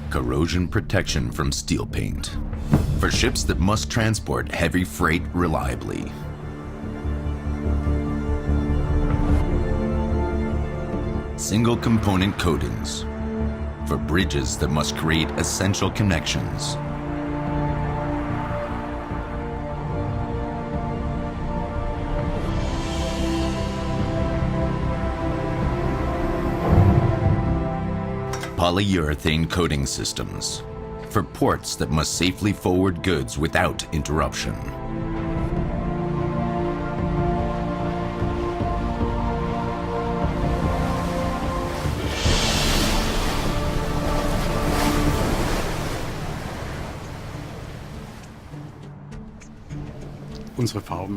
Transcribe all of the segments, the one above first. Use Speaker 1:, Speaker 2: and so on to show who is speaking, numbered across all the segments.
Speaker 1: Corrosion protection from steel paint. For ships that must transport heavy freight reliably. Single component coatings. For bridges that must create essential connections. Polyurethane coating systems for ports that must safely forward goods without interruption.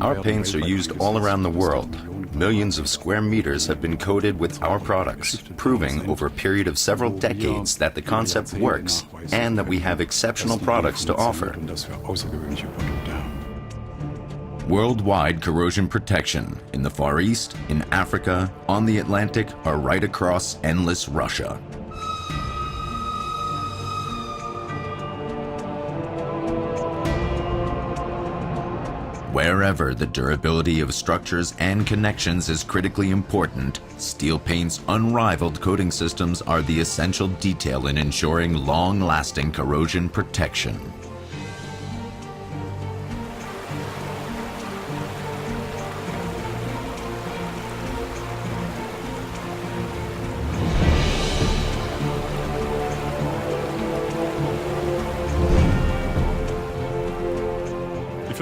Speaker 2: Our paints are used all around the world. Millions of square meters have been coated with our products, proving over a period of several decades that the concept works and that we have exceptional products to offer.
Speaker 1: Worldwide corrosion protection in the Far East, in Africa, on the Atlantic, or right across endless Russia. Wherever the durability of structures and connections is critically important, Steel Paint's unrivaled coating systems are the essential detail in ensuring long-lasting corrosion protection.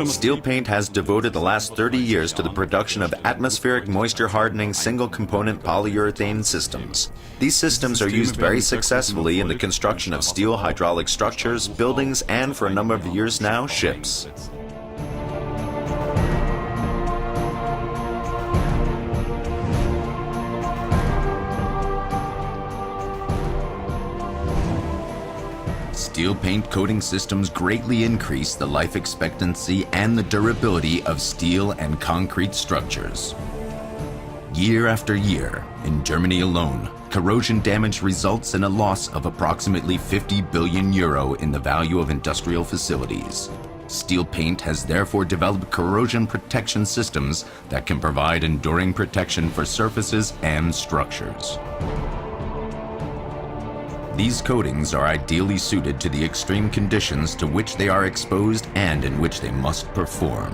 Speaker 2: Steel Paint has devoted the last 30 years to the production of atmospheric moisture-hardening single-component polyurethane systems. These systems are used very successfully in the construction of steel hydraulic structures, buildings, and for a number of years now, ships.
Speaker 1: Steel paint coating systems greatly increase the life expectancy and the durability of steel and concrete structures. Year after year, in Germany alone, corrosion damage results in a loss of approximately 50 billion euro in the value of industrial facilities. Steel Paint has therefore developed corrosion protection systems that can provide enduring protection for surfaces and structures. These coatings are ideally suited to the extreme conditions to which they are exposed and in which they must perform.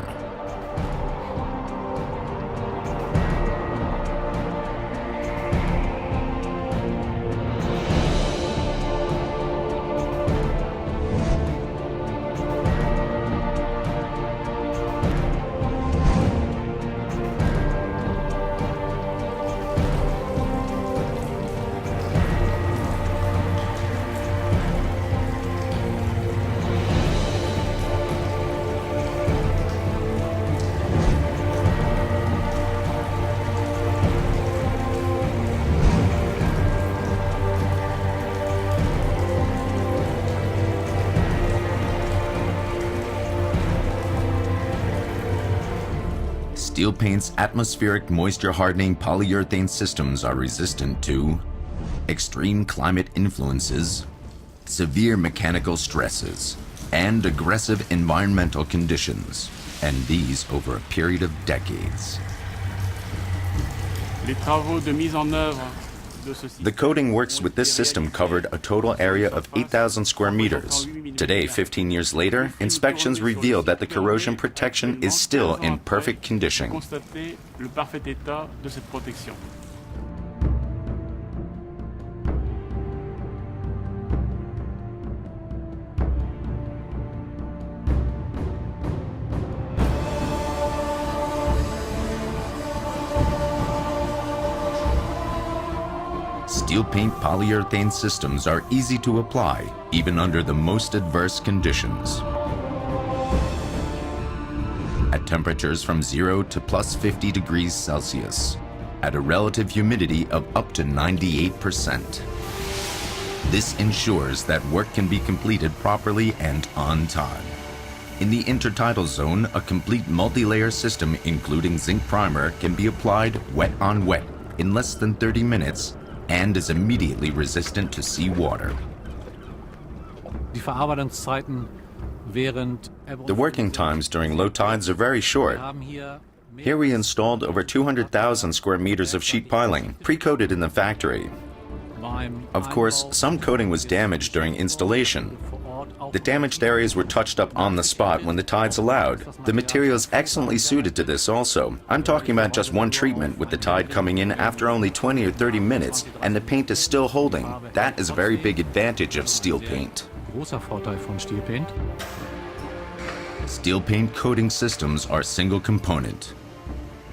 Speaker 1: Steel Paint's atmospheric moisture-hardening polyurethane systems are resistant to extreme climate influences, severe mechanical stresses, and aggressive environmental conditions, and these over a period of decades.
Speaker 2: The coating works with this system covered a total area of 8,000 square meters. Today, 15 years later, inspections reveal that the corrosion protection is still in perfect condition.
Speaker 1: Steel Paint polyurethane systems are easy to apply, even under the most adverse conditions. At temperatures from 0 to plus 50 degrees Celsius, at a relative humidity of up to 98%. This ensures that work can be completed properly and on time. In the intertidal zone, a complete multi-layer system including zinc primer can be applied wet on wet in less than 30 minutes and is immediately resistant to seawater.
Speaker 2: The working times during low tides are very short. Here we installed over 200,000 square meters of sheet piling, pre-coated in the factory. Of course, some coating was damaged during installation. The damaged areas were touched up on the spot when the tides allowed. The material is excellently suited to this also. I'm talking about just one treatment with the tide coming in after only 20 or 30 minutes and the paint is still holding. That is a very big advantage of steel paint.
Speaker 1: Steel paint coating systems are single component.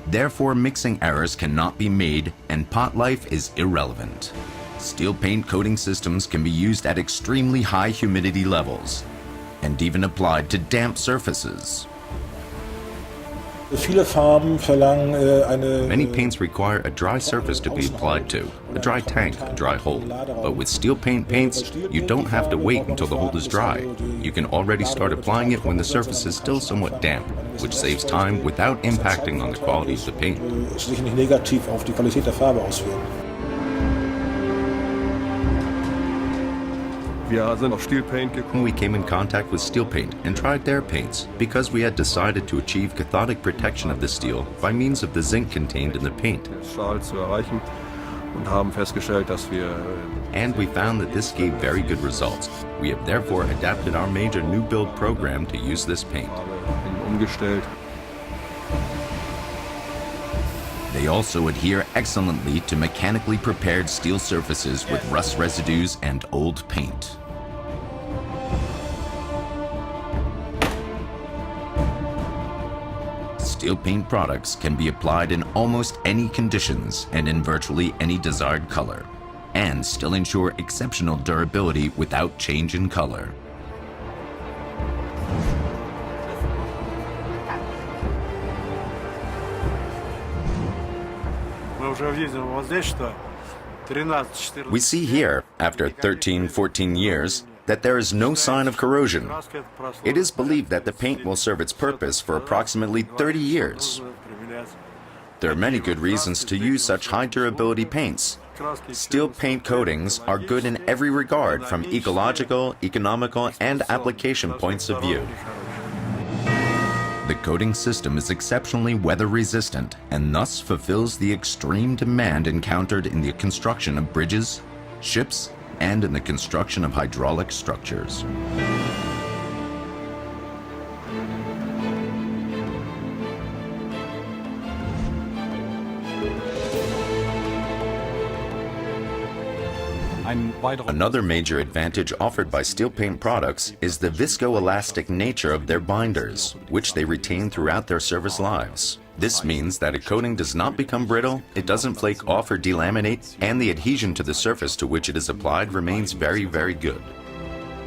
Speaker 1: Therefore, mixing errors cannot be made and pot life is irrelevant. Steel paint coating systems can be used at extremely high humidity levels and even applied to damp surfaces.
Speaker 2: Many paints require a dry surface to be applied to, a dry tank, a dry hole. But with steel paint paints, you don't have to wait until the hole is dry. You can already start applying it when the surface is still somewhat damp, which saves time without impacting on the quality of the paint. We came in contact with steel paint and tried their paints because we had decided to achieve cathodic protection of the steel by means of the zinc contained in the paint. And we found that this gave very good results. We have therefore adapted our major new build program to use this paint.
Speaker 1: They also adhere excellently to mechanically prepared steel surfaces with rust residues and old paint. Steel paint products can be applied in almost any conditions and in virtually any desired color, and still ensure exceptional durability without change in color.
Speaker 2: We see here, after 13, 14 years, that there is no sign of corrosion. It is believed that the paint will serve its purpose for approximately 30 years. There are many good reasons to use such high durability paints. Steel paint coatings are good in every regard from ecological, economical, and application points of view.
Speaker 1: The coating system is exceptionally weather resistant and thus fulfills the extreme demand encountered in the construction of bridges, ships, and in the construction of hydraulic structures.
Speaker 2: Another major advantage offered by steel paint products is the viscoelastic nature of their binders, which they retain throughout their service lives. This means that a coating does not become brittle, it doesn't flake off or delaminate, and the adhesion to the surface to which it is applied remains very, very good.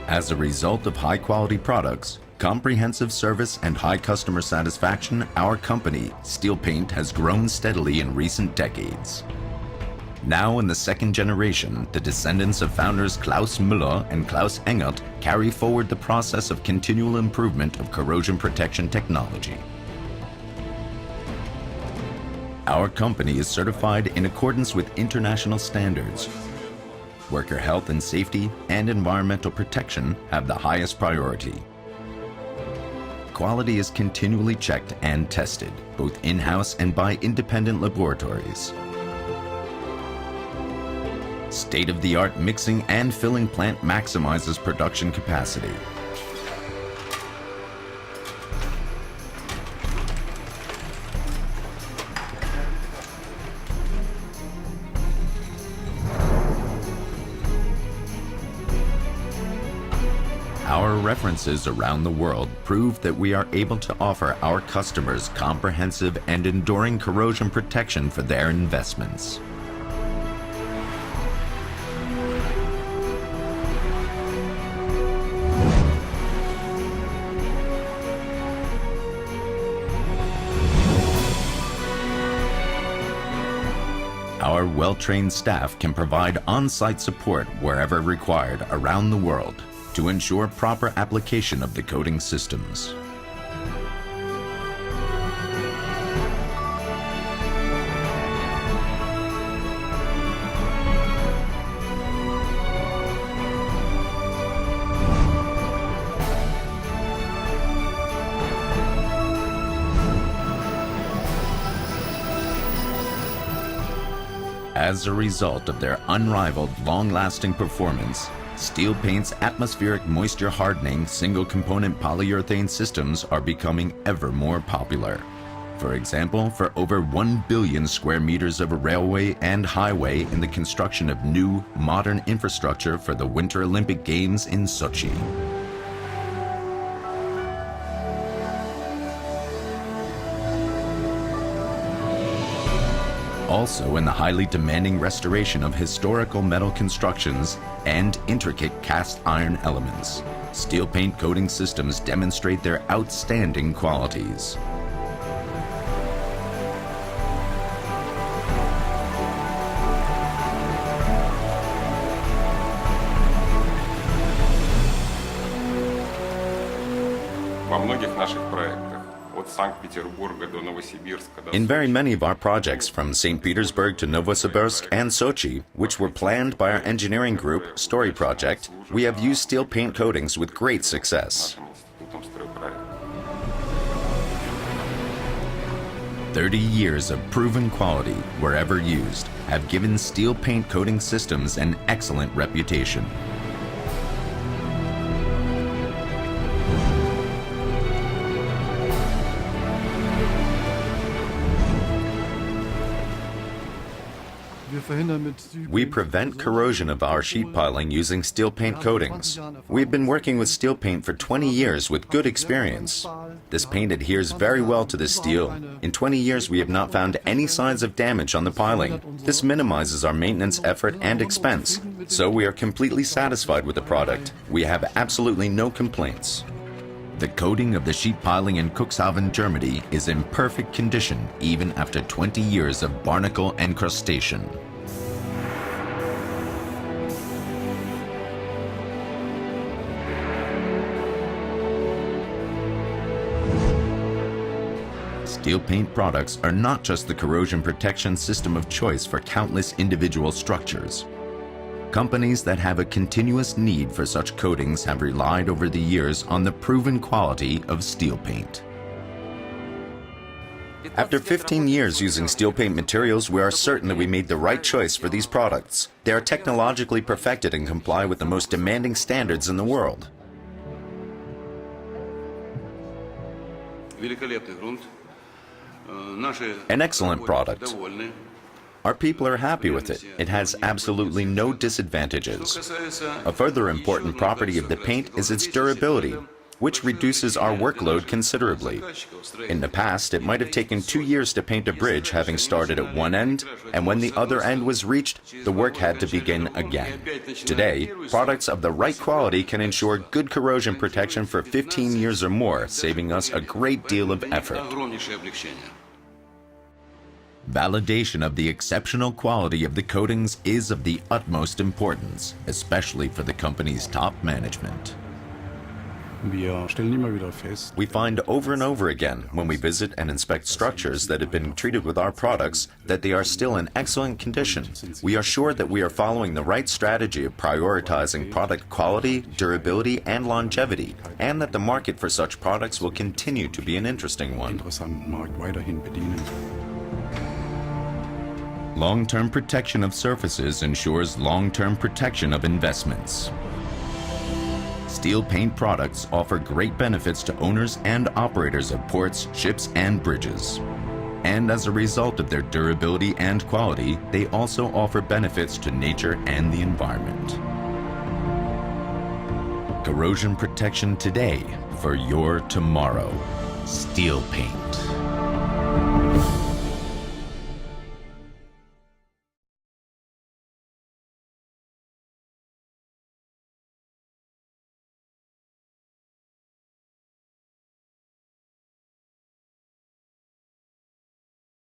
Speaker 1: As a result of high-quality products, comprehensive service, and high customer satisfaction, our company, Steel Paint, has grown steadily in recent decades. Now in the second generation, the descendants of founders Klaus Müller and Klaus Engert carry forward the process of continual improvement of corrosion protection technology. Our company is certified in accordance with international standards. Worker health and safety and environmental protection have the highest priority. Quality is continually checked and tested, both in-house and by independent laboratories. State-of-the-art mixing and filling plant maximizes production capacity. Our references around the world prove that we are able to offer our customers comprehensive and enduring corrosion protection for their investments. Our well-trained staff can provide on-site support wherever required around the world to ensure proper application of the coating systems. As a result of their unrivaled, long-lasting performance, Steel Paint's atmospheric moisture hardening single-component polyurethane systems are becoming ever more popular. For example, for over 1 billion square meters of railway and highway in the construction of new, modern infrastructure for the Winter Olympic Games in Sochi. Also in the highly demanding restoration of historical metal constructions and intricate cast iron elements, steel paint coating systems demonstrate their outstanding qualities.
Speaker 3: Во многих наших проектах, от Санкт-Петербурга до Новосибирска,
Speaker 2: In very many of our projects from St. Petersburg to Novosibirsk and Sochi, which were planned by our engineering group, Story Project, we have used steel paint coatings with great success.
Speaker 3: нашим институтом стройпроекта.
Speaker 1: 30 years of proven quality, wherever used, have given steel paint coating systems an excellent reputation. We prevent corrosion of our sheet piling using steel paint coatings. We've been working with steel paint for 20 years with good experience. This paint adheres very well to the steel. In 20 years we have not found any signs of damage on the piling. This minimizes our maintenance effort and expense, so we are completely satisfied with the product. We have absolutely no complaints. The coating of the sheet piling in Cuxhaven, Germany is in perfect condition even after 20 years of barnacle encrustation. Steel paint products are not just the corrosion protection system of choice for countless individual structures. Companies that have a continuous need for such coatings have relied over the years on the proven quality of steel paint. After 15 years using steel paint materials, we are certain that we made the right choice for these products. They are technologically perfected and comply with the most demanding standards in the world. An excellent product. Our people are happy with it. It has absolutely no disadvantages. A further important property of the paint is its durability, which reduces our workload considerably. In the past, it might have taken 2 years to paint a bridge, having started at one end, and when the other end was reached, the work had to begin again. Today, products of the right quality can ensure good corrosion protection for 15 years or more, saving us a great deal of effort. Validation of the exceptional quality of the coatings is of the utmost importance, especially for the company's top management. We find over and over again, when we visit and inspect structures that have been treated with our products, that they are still in excellent condition. We are sure that we are following the right strategy of prioritizing product quality, durability, and longevity, and that the market for such products will continue to be an interesting one. Long-term protection of surfaces ensures long-term protection of investments. Steel paint products offer great benefits to owners and operators of ports, ships, and bridges. And as a result of their durability and quality, they also offer benefits to nature and the environment. Corrosion protection today for your tomorrow. Steel paint.